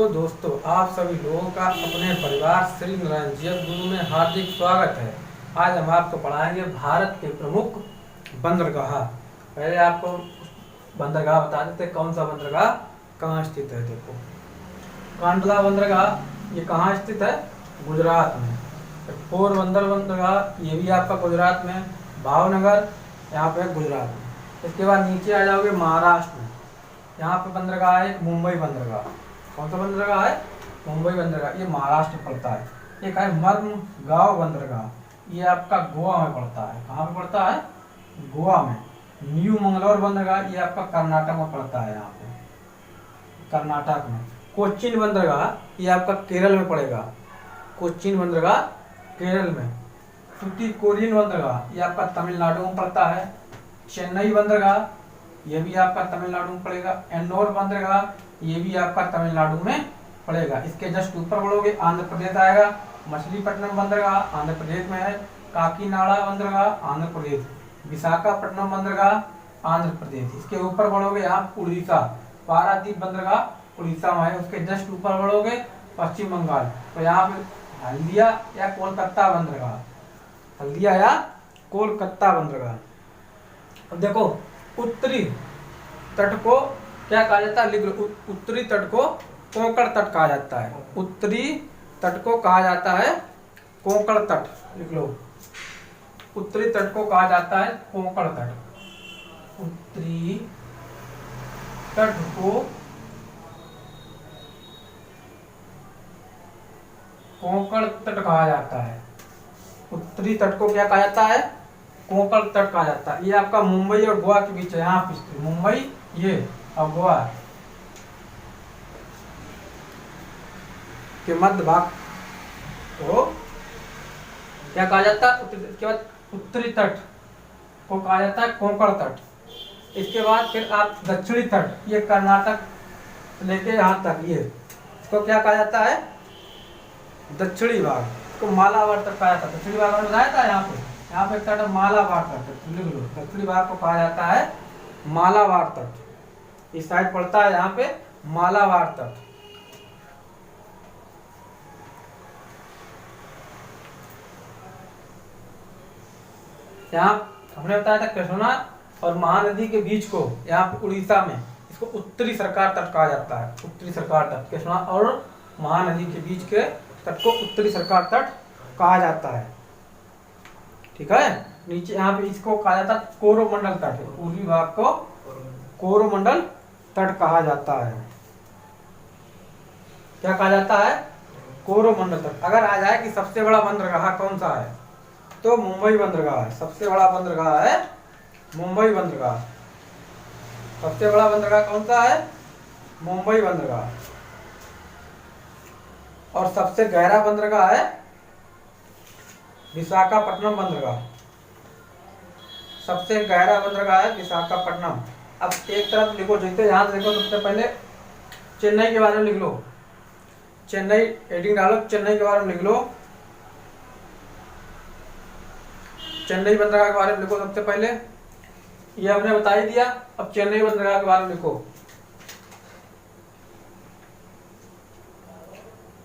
Hello दोस्तों, आप सभी लोगों का अपने परिवार श्री नारायण जगत गुरु में हार्दिक स्वागत है। आज हम आपको पढ़ाएंगे भारत के प्रमुख बंदरगाह। पहले आपको बंदरगाह बता देते कौन सा बंदरगाह कहाँ स्थित है। देखो, कांडला बंदरगाह ये कहाँ स्थित है? गुजरात में। पोरबंदर बंदरगाह ये भी आपका गुजरात में। भावनगर यहाँ पे गुजरात में। इसके बाद नीचे आ जाओगे महाराष्ट्र में। यहाँ पे बंदरगाह है मुंबई बंदरगाह। कौन सा बंदरगाह है? मुंबई बंदरगाह, ये महाराष्ट्र में पड़ता है। एक है मर्मगांव बंदरगाह, ये आपका गोवा में पड़ता है। कहाँ पे पड़ता है? गोवा में। न्यू मंगलौर बंदरगाह ये आपका कर्नाटक में पड़ता है, यहाँ पे कर्नाटक में। कोच्चिन बंदरगाह ये आपका केरल में पड़ेगा। कोच्चिन बंदरगाह केरल में। टुटीकोरिन बंदरगाह ये आपका तमिलनाडु में पड़ता है। चेन्नई बंदरगाह ये भी आपका तमिलनाडु में पड़ेगा। एन्नोर बंदरगाह ये भी आपका तमिलनाडु में पड़ेगा। इसके जस्ट ऊपर बढ़ोगे आंध्र प्रदेश आएगा। मछलीपट्टनम बंदरगाह आंध्र प्रदेश में है। काकीनाडा बंदरगाह आंध्र प्रदेश। विशाखापट्टनम बंदरगाह आंध्र प्रदेश। इसके ऊपर बढ़ोगे आप उड़ीसा, पारादीप बंदरगाह उड़ीसा में है। उसके जस्ट ऊपर बढ़ोगे पश्चिम बंगाल, तो यहाँ पे हल्दिया या कोलकाता बंदरगाह, हल्दिया या कोलकाता बंदरगाह। अब देखो, उत्तरी तट को क्या कहा जाता है? लिख लो, उत्तरी तट को कोंकण तट कहा जाता है। उत्तरी तट को कहा जाता है कोंकण तट। लिख लो, उत्तरी तट को कहा जाता है कोंकण तट। उत्तरी तट को कोंकण तट कहा जाता है। उत्तरी तट को क्या कहा जाता है? कोंकण तट कहा जाता है। ये आपका मुंबई और गोवा के बीच है। यहाँ पे मुंबई ये और गोवा के मध्य भाग को क्या कहा जाता है? इसके बाद उत्तरी तट को कहा जाता है कोंकण तट। इसके बाद फिर आप दक्षिणी तट, ये कर्नाटक लेके यहाँ तक, ये इसको क्या कहा जाता है? दक्षिणी भाग को मालाबार तट कहा जाता है। दक्षिणी भाग में बताया था यहाँ पे तट मालाबार तट। लिख लो, दक्षिणी भाग को कहा जाता है मालाबार तट। इस साइड पड़ता है यहाँ पे मालाबार तट। यहाँ हमने बताया था कृष्णा और महानदी के बीच को, यहाँ पे उड़ीसा में इसको उत्तरी सरकार तट कहा जाता है। उत्तरी सरकार तट, कृष्णा और महानदी के बीच के तट को उत्तरी सरकार तट कहा जाता है। ठीक है। नीचे यहाँ पे इसको कहा जाता है कोरोमंडल तट। पूर्वी भाग को कोरोमंडल तट कहा जाता है। क्या कहा जाता है? कोरोमंडल तट। अगर आ जाए कि सबसे बड़ा बंदरगाह कौन सा है, तो मुंबई बंदरगाह है। सबसे बड़ा बंदरगाह है मुंबई बंदरगाह। सबसे बड़ा बंदरगाह कौन सा है? मुंबई बंदरगाह। और सबसे गहरा बंदरगाह है विशाखापट्टनम बंदरगाह। सबसे गहरा बंदरगाह है विशाखापट्टनम। अब एक तरफ लिखो, जैसे यहाँ से देखो, सबसे पहले चेन्नई के बारे में लिख लो। चेन्नई हेडिंग डालो, चेन्नई के बारे में लिख लो। चेन्नई बंदरगाह के बारे में लिखो सबसे पहले। ये हमने बता ही दिया। अब चेन्नई बंदरगाह के बारे में लिखो।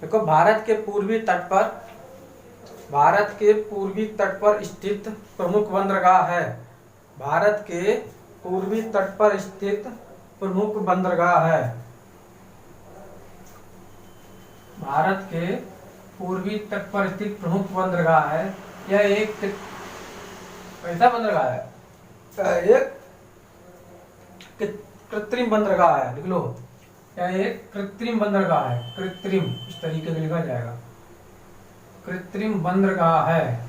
देखो, भारत के पूर्वी तट पर स्थित प्रमुख बंदरगाह है। भारत के पूर्वी तट पर स्थित प्रमुख बंदरगाह है। भारत के पूर्वी तट पर स्थित प्रमुख बंदरगाह है। यह एक कैसा बंदरगाह है? एक कृत्रिम बंदरगाह है। लिख लो, यह एक कृत्रिम बंदरगाह है। कृत्रिम इस तरीके से लिखा जाएगा, कृत्रिम बंदरगाह है।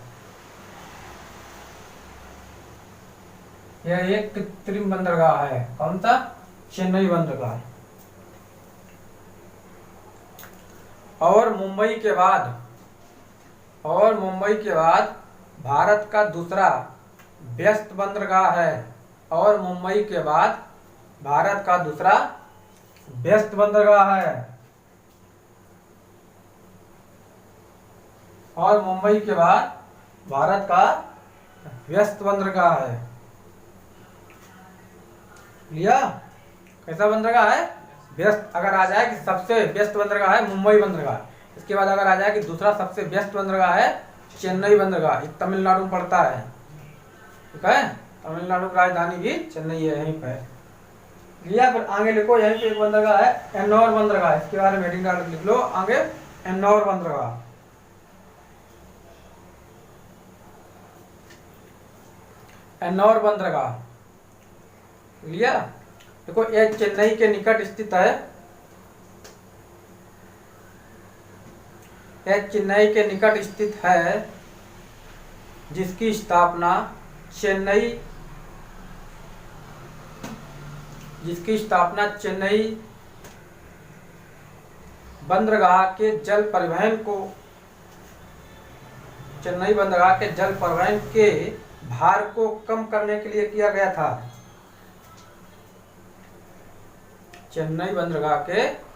यह एक कृत्रिम बंदरगाह है। कौन सा? चेन्नई बंदरगाह। और मुंबई के बाद भारत का दूसरा व्यस्त बंदरगाह है। और मुंबई के बाद भारत का दूसरा व्यस्त बंदरगाह है। और मुंबई के बाद भारत का व्यस्त बंदरगाह है। लिया? कैसा बंदरगाह है? व्यस्त अगर आ जाए कि सबसे व्यस्त बंदरगाह है मुंबई बंदरगाह, इसके बाद अगर आ जाए कि दूसरा सबसे व्यस्त बंदरगाह है चेन्नई बंदरगाह, ये तमिलनाडु में पड़ता है, ठीक है। तमिलनाडु की राजधानी भी चेन्नई है, यहीं पे लिया। फिर आगे लिखो, यहीं पे एक बंदरगाह है एन्नौर बंदरगाह, इसके बारे में हेडिंग डाल लिख लो आगे, एन्नौर बंदरगाह। एन्नौर बंदरगाह लिया। देखो यह चेन्नई के निकट स्थित है, यह चेन्नई के निकट स्थित है, जिसकी स्थापना चेन्नई बंदरगाह के जल परिवहन के भार को कम करने के लिए किया गया था। चेन्नई बंदरगाह के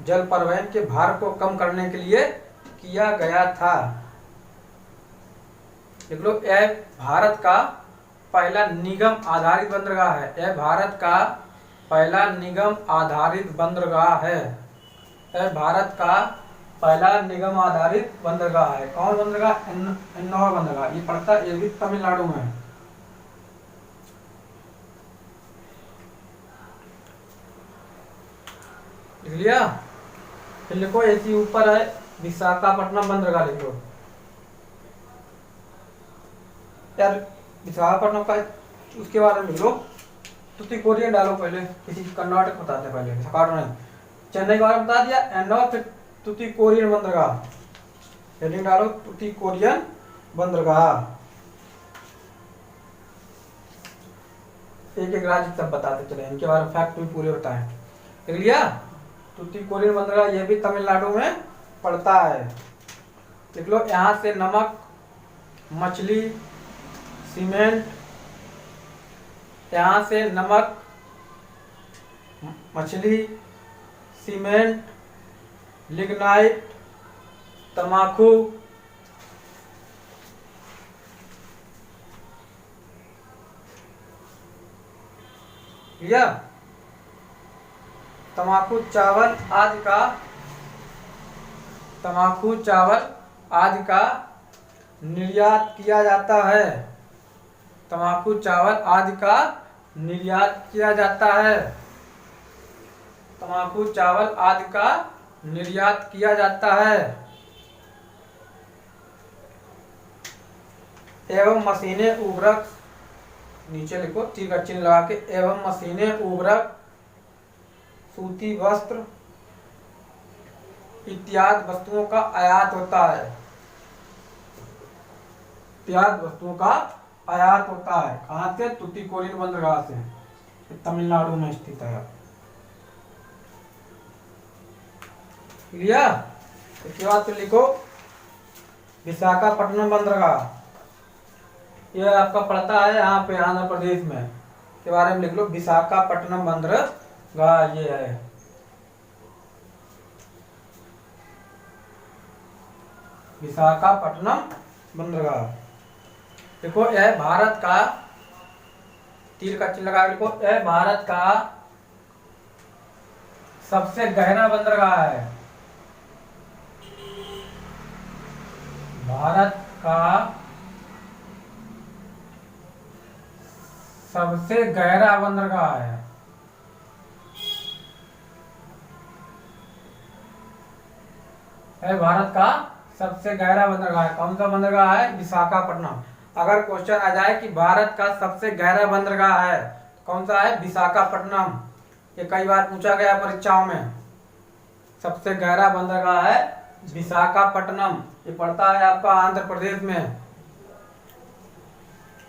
जल परिवहन के भार को कम करने के लिए किया गया था। देख लो, यह भारत का पहला निगम आधारित बंदरगाह है, यह भारत का पहला निगम आधारित बंदरगाह है, यह भारत का पहला निगम आधारित बंदरगाह है। कौन बंदरगाह? एन्नौर बंदरगाह, ये पड़ता है, ये भी तमिलनाडु में है। लिख लिया। फिर लिखो, ऐसी ऊपर है विशाखापट्टनम बंदरगाह, लिख लो यार विशाखापट्टनम का, उसके बारे में लिख लो। तुतिकोरियन डालो पहले, किसी कर्नाटक बताते हैं पहले, विशाखापट्टनम। चेन्नई के बारे में बता दिया, एन्नौर, फिर तुतिकोरियन बंदरगाह, हेडिंग डालो तुतिकोरियन बंदरगाह। एक एक राज्य सब बताते चले, इनके बारे में फैक्ट भी पूरे बताएं। लिख लिया। तुतिकोरिन बंदरगाह, यह भी तमिलनाडु में पड़ता है। देख लो, यहाँ से नमक, मछली, सीमेंट, यहाँ से नमक, मछली, सीमेंट, लिग्नाइट, तंबाकू, या तंबाकू, चावल आदि का निर्यात किया जाता है। तंबाकू, चावल आदि का निर्यात किया जाता है। तंबाकू, चावल आदि का निर्यात किया जाता है। एवं मशीनें, उर्वरक, नीचे लिखो तीर का चिन्ह लगा के, एवं मशीनें, उर्वरक, सूती वस्त्र इत्यादि वस्तुओं का आयात होता है। इत्यादि वस्तुओं का आयात होता है। कहाँ से? तुतिकोरिन बंदरगाह से, तमिलनाडु में स्थित है। लिया। इसके बाद फिर लिखो विशाखापट्टनम बंदरगाह, यह आपका पड़ता है यहाँ पे आंध्र प्रदेश में, के बारे में लिख लो। विशाखापट्टनम बंदरगाह ये है। विशाखापट्टनम बंदरगाह, देखो यह भारत का, तीर का चिन्ह लगा लिखो, यह भारत का सबसे गहरा बंदरगाह है। भारत का सबसे गहरा बंदरगाह है। भारत का सबसे गहरा बंदरगाह है। कौन सा बंदरगाह है? विशाखापट्टनम। अगर क्वेश्चन आ जाए कि भारत का सबसे गहरा बंदरगाह है, कौन सा है? विशाखापट्टनम। ये कई बार पूछा गया परीक्षाओं में। सबसे गहरा बंदरगाह है विशाखापट्टनम, ये पड़ता है आपका आंध्र प्रदेश में।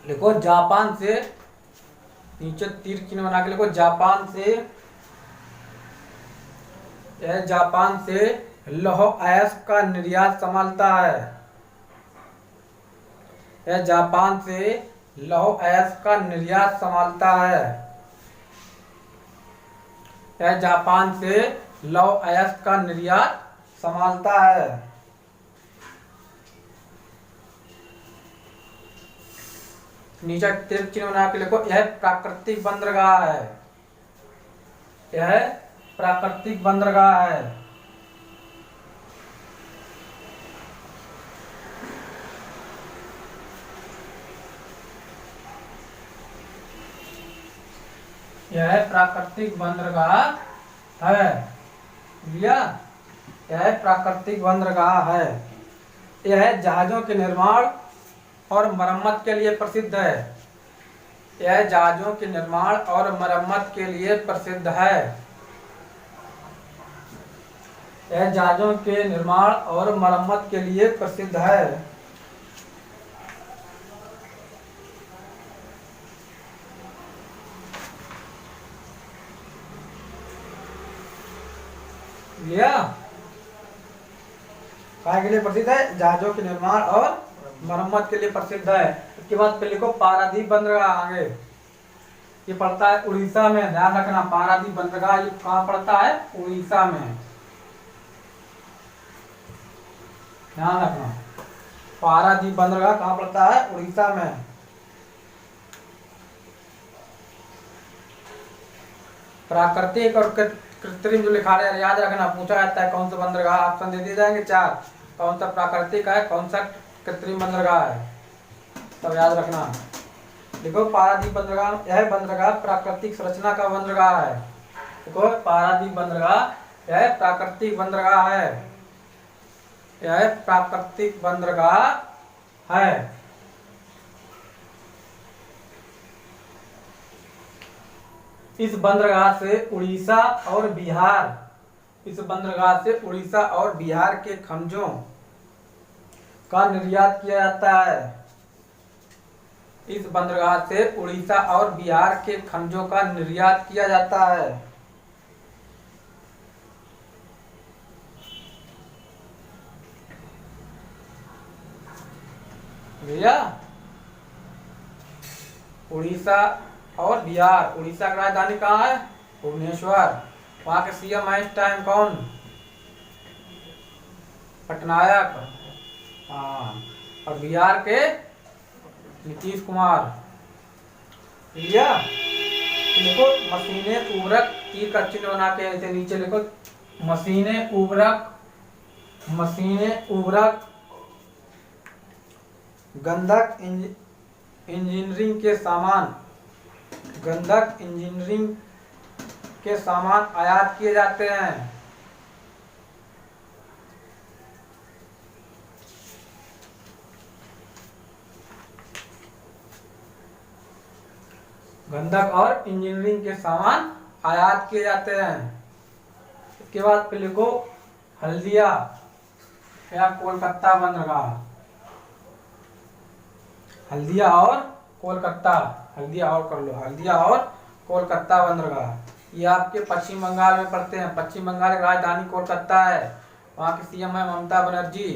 लिखो जापान से, नीचे तीर चिन्ह बना के लिखो, जापान से, यह जापान से लौह अयस्क का निर्यात संभालता है। यह जापान से लौह अयस्क का निर्यात संभालता है। यह जापान से लौह अयस्क का निर्यात संभालता है। नीचे तिरक चिन्ह बना के लिखो, यह प्राकृतिक बंदरगाह है, यह प्राकृतिक बंदरगाह है। यह प्राकृतिक बंदरगाह है, लिया, यह प्राकृतिक बंदरगाह है। यह जहाजों के निर्माण और मरम्मत के लिए प्रसिद्ध है, यह जहाजों के निर्माण और मरम्मत के लिए प्रसिद्ध है, यह जहाजों के निर्माण और मरम्मत के लिए प्रसिद्ध है। लिया, काय के लिए प्रसिद्ध है? जहाजों के निर्माण और मरम्मत के लिए प्रसिद्ध है। इसके बाद फिर लिखो पारादीप बंदरगाह। आगे ये पड़ता है उड़ीसा में, ध्यान रखना, पारादीप बंदरगाह ये कहाँ पड़ता है? उड़ीसा में, ध्यान रखना। पारादीप बंदरगाह कहाँ पड़ता है? उड़ीसा में। प्राकृतिक और कृत्रिम जो लिखा है याद रखना, पूछा जाता है कौन सा बंदरगाह, ऑप्शन दे दिए जाएंगे 4, कौन सा प्राकृतिक है, कौन सा कृत्रिम बंदरगाह है, तब याद रखना। देखो पारादीप बंदरगाह, यह बंदरगाह प्राकृतिक संरचना का बंदरगाह है। देखो पारादीप बंदरगाह यह प्राकृतिक बंदरगाह है, यह प्राकृतिक बंदरगाह है। इस बंदरगाह से उड़ीसा और बिहार, इस बंदरगाह से उड़ीसा और बिहार के खनिजों का निर्यात किया जाता है। इस बंदरगाह से उड़ीसा और बिहार के खनिजों का निर्यात किया जाता है। भैया उड़ीसा और बिहार, उड़ीसा की राजधानी कहाँ है? भुवनेश्वर। वहाँ के सीएम है इस टाइम कौन? पटनायक। हाँ, और बिहार के नीतीश कुमार। लिया, लिखो मशीनें उर्वरक, तीर का चिन्ह बना के ऐसे नीचे लिखो, मशीनें उर्वरक, मशीनें उर्वरक, गंधक इंजीनियरिंग के सामान, गंधक इंजीनियरिंग के सामान आयात किए जाते हैं। गंधक और इंजीनियरिंग के सामान आयात किए जाते हैं। इसके बाद फिर लिखो हल्दिया या कोलकाता बंदरगाह, हल्दिया और कोलकाता, हल्दिया और कर लो, हल्दिया और कोलकाता बंदरगाह। ये आपके पश्चिम बंगाल में पड़ते हैं। पश्चिम बंगाल की राजधानी कोलकाता है, वहाँ की सीएम है ममता बनर्जी।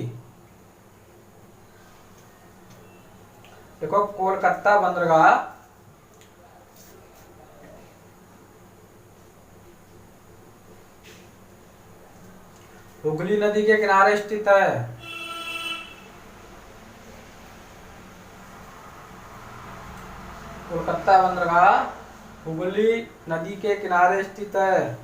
देखो कोलकाता बंदरगाह हुगली नदी के किनारे स्थित है। कोलकाता बंदरगाह हुगली नदी के किनारे स्थित है।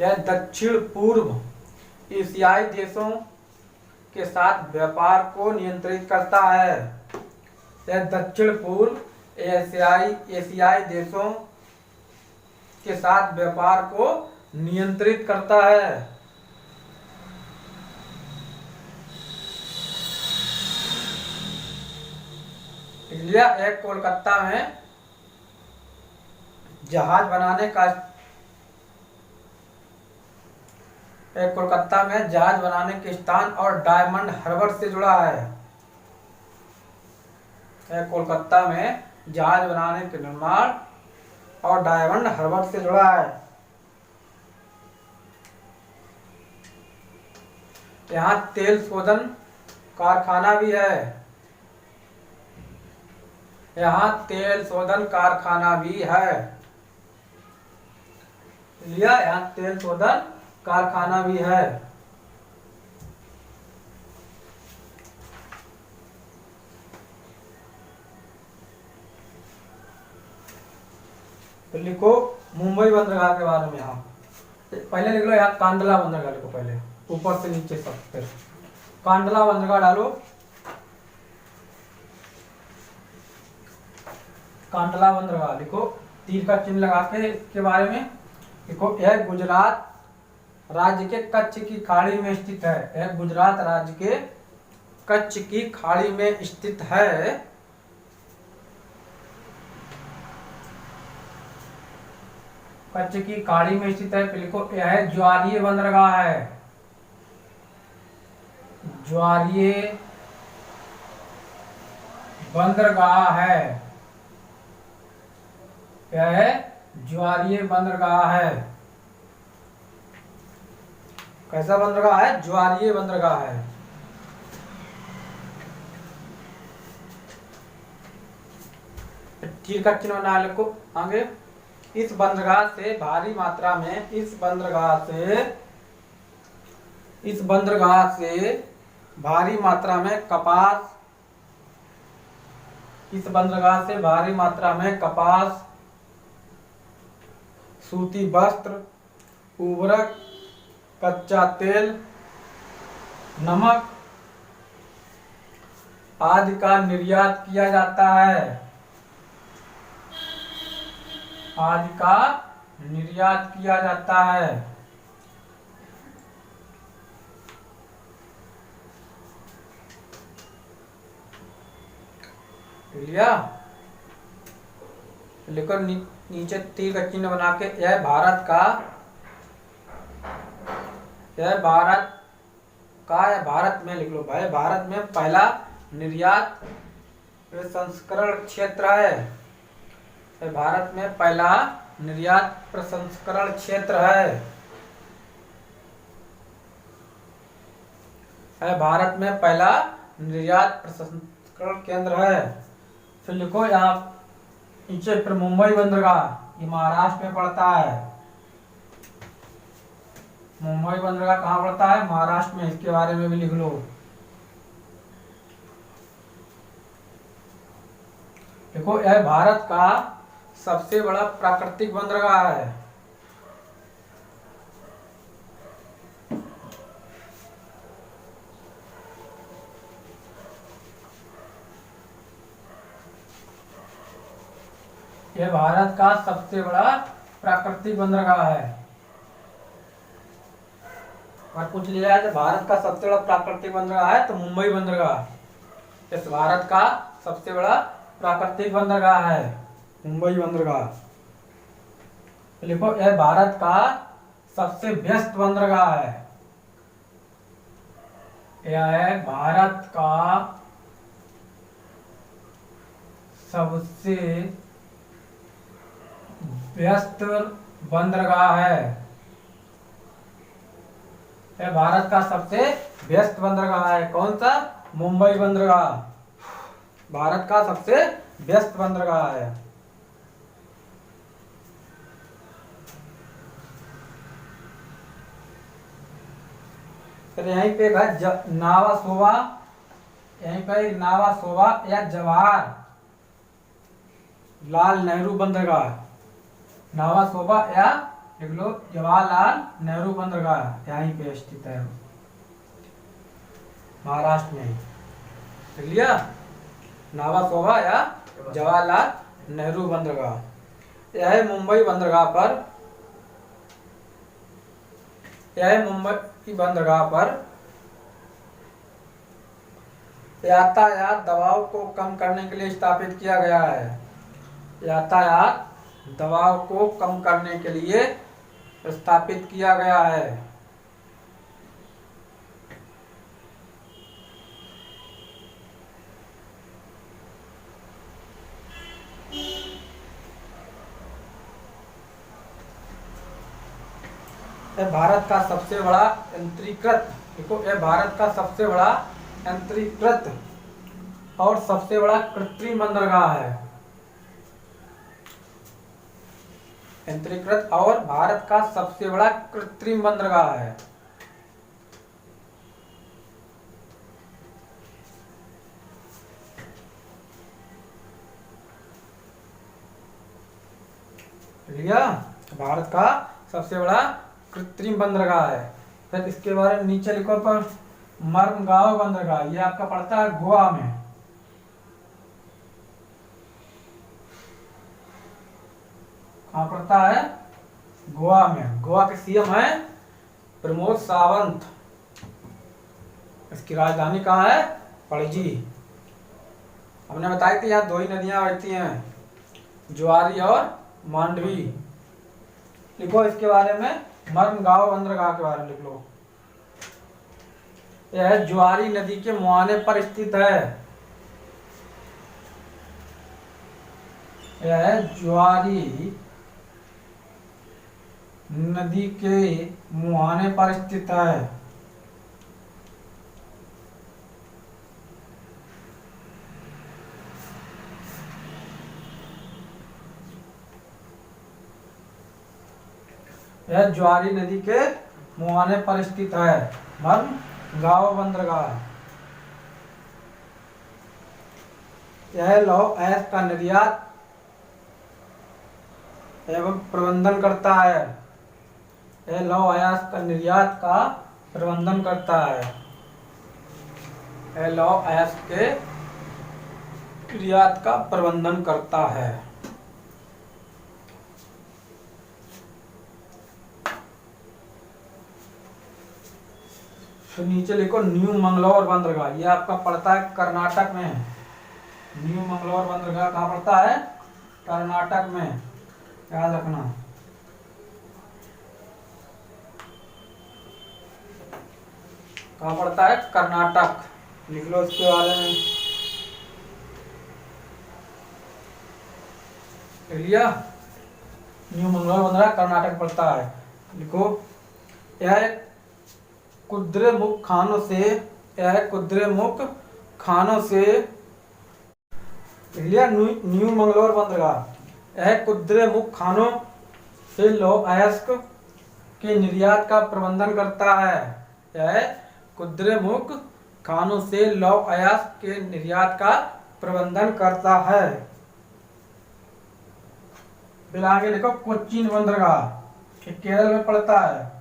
यह दक्षिण पूर्व एशियाई देशों के साथ व्यापार को नियंत्रित करता है। यह दक्षिण पूर्व एशियाई देशों के साथ व्यापार को नियंत्रित करता है। एक कोलकाता में जहाज बनाने का, एक कोलकाता में जहाज बनाने के स्थान और डायमंड हार्बर से जुड़ा है। एक कोलकाता में जहाज बनाने के निर्माण और डायमंड हार्बर से जुड़ा है। यहाँ तेल शोधन कारखाना भी है, यहाँ तेल शोधन कारखाना भी है। लिया, यहाँ तेल शोधन कारखाना भी है। तो लिखो मुंबई बंदरगाह के बारे में। हाँ, पहले लिख लो यार कांडला बंदरगाह लिखो, पहले ऊपर से नीचे सब, फिर कांडला बंदरगाह डालो। कांडला बंदरगाह लिखो, तीर का चिन्ह लगा के इसके बारे में लिखो। यह गुजरात राज्य के कच्छ की खाड़ी में स्थित है। यह गुजरात राज्य के कच्छ की खाड़ी में स्थित है। कच्छ की खाड़ी में स्थित है। फिर लिखो यह ज्वारीय बंदरगाह है। ज्वारीय बंदरगाह है। यह ज्वारीय बंदरगाह है। कैसा बंदरगाह है? ज्वारीय बंदरगाह है। तीर का चिन्ह बना लिखो आगे। इस बंदरगाह से भारी मात्रा में इस बंदरगाह से भारी मात्रा में कपास, इस बंदरगाह से भारी मात्रा में कपास, सूती वस्त्र, उर्वरक, कच्चा तेल, नमक आदि का निर्यात किया जाता है। आदि का निर्यात किया जाता है। लिया? लिखो नीचे तीर का चिन्ह बना के। यह भारत का या भारत में लिख लो भाई, भारत में पहला निर्यात प्रसंस्करण क्षेत्र है। यह भारत में पहला निर्यात प्रसंस्करण क्षेत्र है। यह भारत में पहला निर्यात प्रसंस्करण केंद्र है। फिर लिखो यहाँ नीचे फिर मुंबई बंदरगाह, ये महाराष्ट्र में पड़ता है। मुंबई बंदरगाह कहाँ पड़ता है? महाराष्ट्र में। इसके बारे में भी लिख लो। देखो यह भारत का सबसे बड़ा प्राकृतिक बंदरगाह है। यह भारत का सबसे बड़ा प्राकृतिक बंदरगाह है। और पूछ लिया है तो भारत का सबसे बड़ा प्राकृतिक बंदरगाह है तो मुंबई बंदरगाह इस भारत का सबसे बड़ा प्राकृतिक बंदरगाह है, मुंबई बंदरगाह। लिखो यह भारत का सबसे व्यस्त बंदरगाह है। यह है भारत का सबसे व्यस्त बंदरगाह है। यह भारत का सबसे व्यस्त बंदरगाह है। कौन सा? मुंबई बंदरगाह भारत का सबसे व्यस्त बंदरगाह है। फिर यहीं पे नावासोवा, यहीं पे नावासोवा या जवाहर लाल नेहरू बंदरगाह, नावासोवा या लिख लो जवाहरलाल नेहरू बंदरगाह यहीं पे स्थित है, महाराष्ट्र में। लिख लिया? नावासोवा या जवाहरलाल नेहरू बंदरगाह। यह मुंबई बंदरगाह पर, यह मुंबई बंदरगाह पर यातायात दबाव को कम करने के लिए स्थापित किया गया है। यातायात दबाव को कम करने के लिए स्थापित किया गया है। यह भारत का सबसे बड़ा यंत्रीकृत, देखो यह भारत का सबसे बड़ा यंत्रीकृत और सबसे बड़ा कृत्रिम बंदरगाह है। यंत्रीकृत और भारत का सबसे बड़ा कृत्रिम बंदरगाह है। लिया, भारत का सबसे बड़ा कृत्रिम बंदरगाह है। फिर इसके बारे में नीचे लिखो पर मर्मगांव बंदरगाह, ये आपका पड़ता है गोवा में। कहाँ पड़ता है? गोवा में। गोवा के सीएम है प्रमोद सावंत। इसकी राजधानी कहाँ है? पणजी। हमने बताई थी यहाँ दो ही नदियां बहती हैं, ज्वारी और मांडवी। लिखो इसके बारे में, मर्मगांव बंदरगाह के बारे में लिख लो। यह ज्वारी नदी के मुहाने पर स्थित है। यह ज्वारी नदी के मुहाने पर स्थित है। यह ज्वारी नदी के मुहाने पर स्थित है, मर्मगांव बंदरगाह। यह लौह अयस्क का निर्यात एवं प्रबंधन करता है। यह लौह अयस्क का निर्यात का प्रबंधन करता है। यह लौह अयस्क के निर्यात का प्रबंधन करता है। तो नीचे लिखो न्यू मंगलौर बंदरगाह, ये आपका पड़ता है कर्नाटक में। न्यू मंगलौर बंदरगाह कहाँ पड़ता है? कर्नाटक में, याद रखना। कहाँ पड़ता है? कर्नाटक। लिख लो इसके बारे में। लिया, न्यू मंगलौर बंदरगाह कर्नाटक पड़ता है। लिखो, यह कुद्रेमुख खानों से, यह कुद्रेमुख खानों से, लिया न्यू मंगलौर बंदरगाह। यह कुद्रेमुख खानों से लौह अयस्क के निर्यात का प्रबंधन करता है। यह कुद्रेमुख खानों से लौह अयस्क के निर्यात का प्रबंधन करता है। फिर आगे लिखो कोचीन बंदरगाह, केरल में पड़ता है।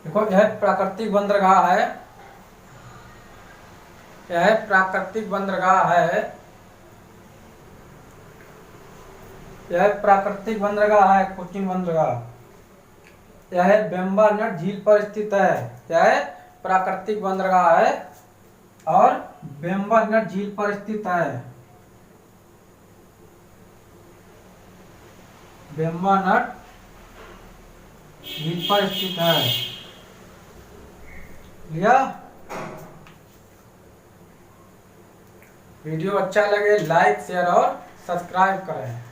देखो, यह प्राकृतिक बंदरगाह है। यह प्राकृतिक बंदरगाह है। यह प्राकृतिक बंदरगाह है, कोचीन बंदरगाह। यह वेम्बनाड झील पर स्थित है। यह प्राकृतिक बंदरगाह है और वेम्बनाड झील पर स्थित है। वेम्बनाड झील पर स्थित है। लिया, वीडियो अच्छा लगे लाइक शेयर और सब्सक्राइब करें।